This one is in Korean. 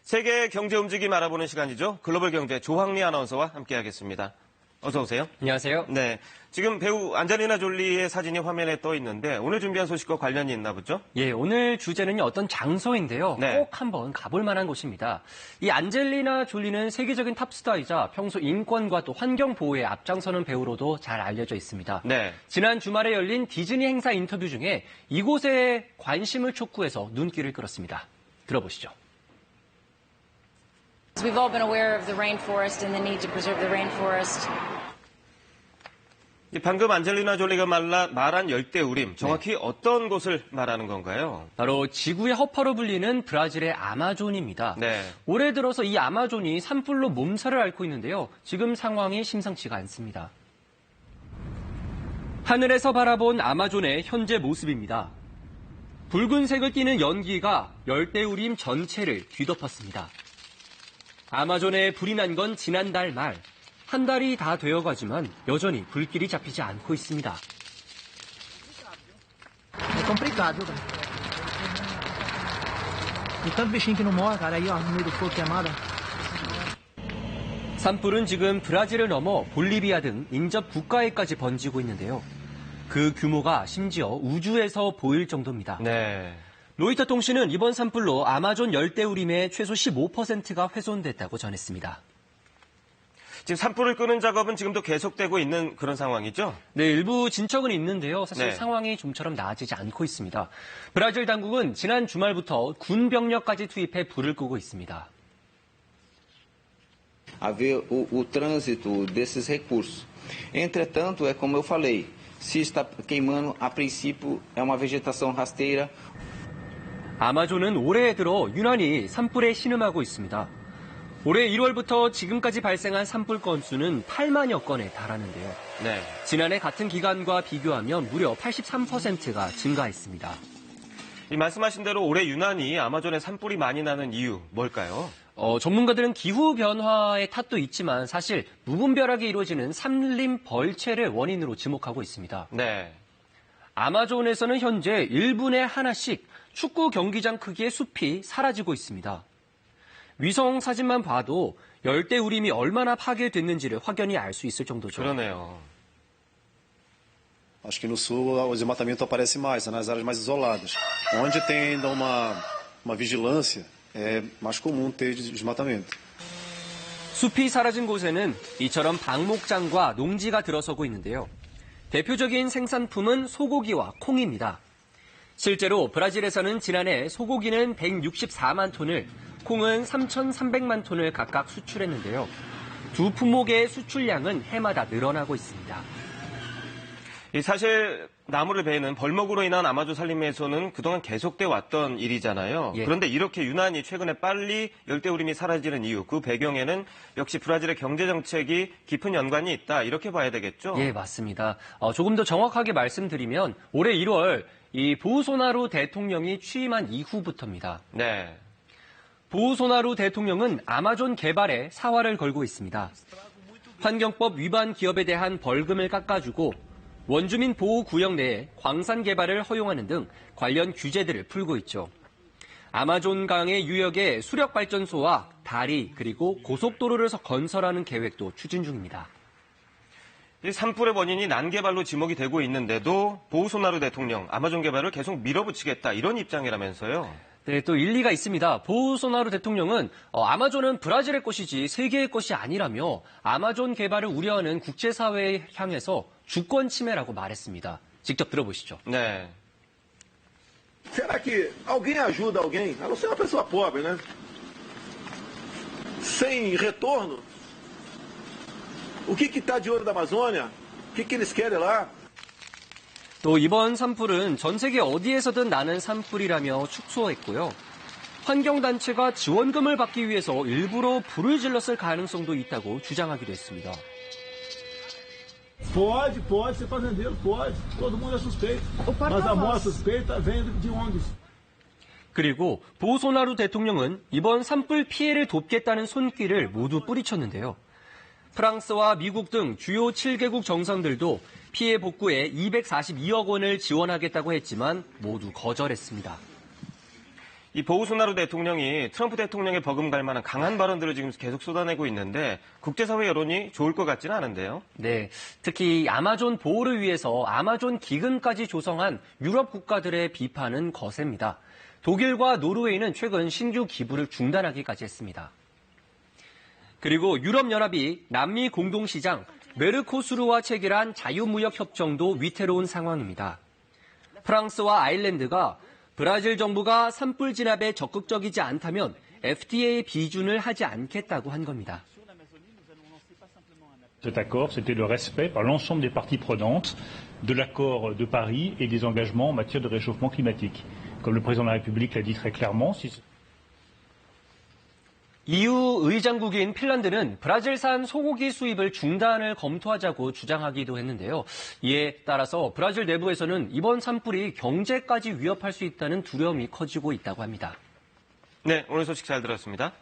세계 경제 움직임 알아보는 시간이죠. 글로벌 경제 조황리 아나운서와 함께하겠습니다. 어서 오세요. 안녕하세요. 네, 지금 배우 안젤리나 졸리의 사진이 화면에 떠 있는데 오늘 준비한 소식과 관련이 있나 보죠? 예, 오늘 주제는 어떤 장소인데요. 네. 꼭 한번 가볼 만한 곳입니다. 이 안젤리나 졸리는 세계적인 탑스타이자 평소 인권과 또 환경 보호에 앞장서는 배우로도 잘 알려져 있습니다. 네. 지난 주말에 열린 디즈니 행사 인터뷰 중에 이곳에 관심을 촉구해서 눈길을 끌었습니다. 들어보시죠. We've all been aware of the rainforest and the need to preserve the rainforest. 방금 안젤리나 졸리가 말한 열대우림, 정확히 어떤 곳을 말하는 건가요? 바로 지구의 허파로 불리는 브라질의 아마존입니다. 네. 올해 들어서 이 아마존이 산불로 몸살을 앓고 있는데요. 지금 상황이 심상치가 않습니다. 하늘에서 바라본 아마존의 현재 모습입니다. 붉은색을 띠는 연기가 열대우림 전체를 뒤덮었습니다. 아마존에 불이 난 건 지난달 말. 한 달이 다 되어가지만 여전히 불길이 잡히지 않고 있습니다. É complicado, cara. E tanto bichinho que não morre, cara, aí ó, no meio do fogo queimado. 산불은 지금 브라질을 넘어 볼리비아 등 인접 국가에까지 번지고 있는데요. 그 규모가 심지어 우주에서 보일 정도입니다. 네. 로이터 통신은 이번 산불로 아마존 열대우림의 최소 15%가 훼손됐다고 전했습니다. 지금 산불을 끄는 작업은 지금도 계속되고 있는 그런 상황이죠? 네, 일부 진척은 있는데요. 사실 네. 상황이 좀처럼 나아지지 않고 있습니다. 브라질 당국은 지난 주말부터 군 병력까지 투입해 불을 끄고 있습니다. Haver o trânsito desses recursos. Entretanto, é como eu falei, se está queimando, a princípio é uma vegetação rasteira. 아마존은 올해 들어 유난히 산불에 신음하고 있습니다. 올해 1월부터 지금까지 발생한 산불 건수는 8만여 건에 달하는데요. 네. 지난해 같은 기간과 비교하면 무려 83%가 증가했습니다. 이 말씀하신 대로 올해 유난히 아마존에 산불이 많이 나는 이유 뭘까요? 전문가들은 기후 변화의 탓도 있지만 사실 무분별하게 이루어지는 산림 벌채를 원인으로 지목하고 있습니다. 네. 아마존에서는 현재 1분에 하나씩 축구 경기장 크기의 숲이 사라지고 있습니다. 위성 사진만 봐도 열대우림이 얼마나 파괴됐는지를 확연히 알 수 있을 정도죠. 그러네요. Acho que no sul o desmatamento aparece mais, nas áreas mais isoladas. Onde tem ainda uma vigilância, é mais comum ter desmatamento. 숲이 사라진 곳에는 이처럼 방목장과 농지가 들어서고 있는데요. 대표적인 생산품은 소고기와 콩입니다. 실제로 브라질에서는 지난해 소고기는 164만 톤을, 콩은 3,300만 톤을 각각 수출했는데요. 두 품목의 수출량은 해마다 늘어나고 있습니다. 사실 나무를 베는 벌목으로 인한 아마존 산림에서는 그동안 계속돼 왔던 일이잖아요. 예. 그런데 이렇게 유난히 최근에 빨리 열대우림이 사라지는 이유, 그 배경에는 역시 브라질의 경제정책이 깊은 연관이 있다, 이렇게 봐야 되겠죠? 예, 맞습니다. 조금 더 정확하게 말씀드리면 올해 1월 이 보우소나루 대통령이 취임한 이후부터입니다. 네. 보우소나루 대통령은 아마존 개발에 사활을 걸고 있습니다. 환경법 위반 기업에 대한 벌금을 깎아주고 원주민 보호 구역 내에 광산 개발을 허용하는 등 관련 규제들을 풀고 있죠. 아마존강의 유역에 수력발전소와 다리 그리고 고속도로를 건설하는 계획도 추진 중입니다. 이 산불의 원인이 난개발로 지목이 되고 있는데도 보우소나루 대통령 아마존 개발을 계속 밀어붙이겠다, 이런 입장이라면서요. 네, 또 일리가 있습니다. 보우소나루 대통령은 아마존은 브라질의 것이지 세계의 것이 아니라며 아마존 개발을 우려하는 국제사회에 향해서 주권 침해라고 말했습니다. 직접 들어보시죠. 네. Será que alguém ajuda alguém? A não ser uma pessoa pobre, né? Sem retorno. O que está de olho da Amazônia? O que eles querem lá? 또 이번 산불은 전 세계 어디에서든 나는 산불이라며 축소했고요. 환경단체가 지원금을 받기 위해서 일부러 불을 질렀을 가능성도 있다고 주장하기도 했습니다. Pode ser fazendeiro, pode. Todo mundo é suspeito. Mas a maior suspeita vem de ONGs. 그리고 보우소나루 대통령은 이번 산불 피해를 돕겠다는 손길을 모두 뿌리쳤는데요. 프랑스와 미국 등 주요 7개국 정상들도 피해 복구에 242억 원을 지원하겠다고 했지만 모두 거절했습니다. 이 보우소나루 대통령이 트럼프 대통령의 버금갈 만한 강한 발언들을 지금 계속 쏟아내고 있는데 국제사회 여론이 좋을 것 같지는 않은데요. 네, 특히 아마존 보호를 위해서 아마존 기금까지 조성한 유럽 국가들의 비판은 거셉니다. 독일과 노르웨이는 최근 신규 기부를 중단하기까지 했습니다. 그리고 유럽연합이 남미 공동시장 메르코수르와 체결한 자유무역 협정도 위태로운 상황입니다. 프랑스와 아일랜드가 브라질 정부가 산불 진압에 적극적이지 않다면 FTA 비준을 하지 않겠다고 한 겁니다. Cet accord, c'était le respect par l'ensemble des parties prenantes de l'accord de Paris et des engagements en matière de réchauffement climatique. Comme le président de la République l'a dit très clairement, si EU 의장국인 핀란드는 브라질산 소고기 수입을 중단을 검토하자고 주장하기도 했는데요. 이에 따라서 브라질 내부에서는 이번 산불이 경제까지 위협할 수 있다는 두려움이 커지고 있다고 합니다. 네, 오늘 소식 잘 들었습니다.